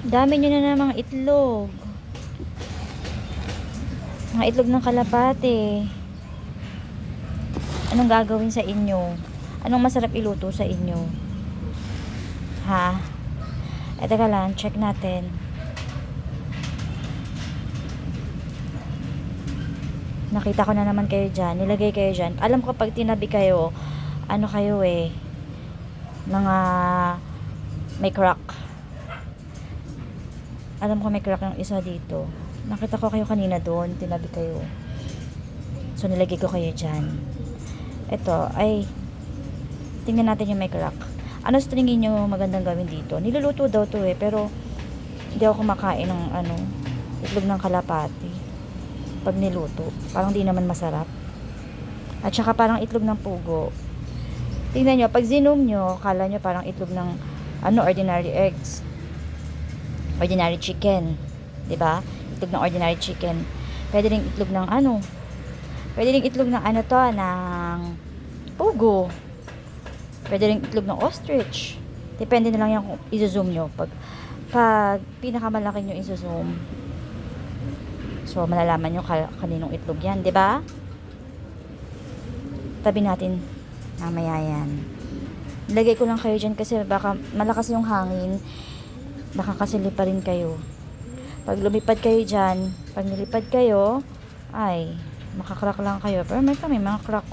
Dami nyo na namang itlog. Mga itlog ng kalapate. Anong gagawin sa inyo? Anong masarap iluto sa inyo? Ha? Teka lang, check natin. Nakita ko na naman kayo dyan. Nilagay kayo dyan. Alam ko pag tinabi kayo, ano kayo mga may crack. Alam ko may crack yung isa dito. Nakita ko kayo kanina doon, tinabi kayo. So nilagay ko kayo dyan. Ito ay tingnan natin yung may crack. Ano sa tingin nyo magandang gawin dito? Niluluto daw to pero hindi ako kumakain ng itlog ng kalapati pag niluto. Parang di naman masarap. At saka parang itlog ng pugo. Tingnan nyo, pag zinom nyo, kala nyo parang itlog ng ordinary eggs. Ordinary chicken. 'Di ba? Itlog ng ordinary chicken. Pwede ring itlog ng Pwede ring itlog ng ng pugo. Pwede ring itlog ng ostrich. Depende na lang yan kung i-zoom nyo. Pag pinakamalaki nyo i-zoom, so malalaman nyo kaninong itlog yan, 'di ba? Tabi natin mamaya yan. Nilagay ko lang kayo dyan kasi baka malakas yung hangin, nakakasilip pa rin kayo. Pag lumipad kayo dyan, pag nilipad kayo, ay, makakrack lang kayo. Pero may mga crack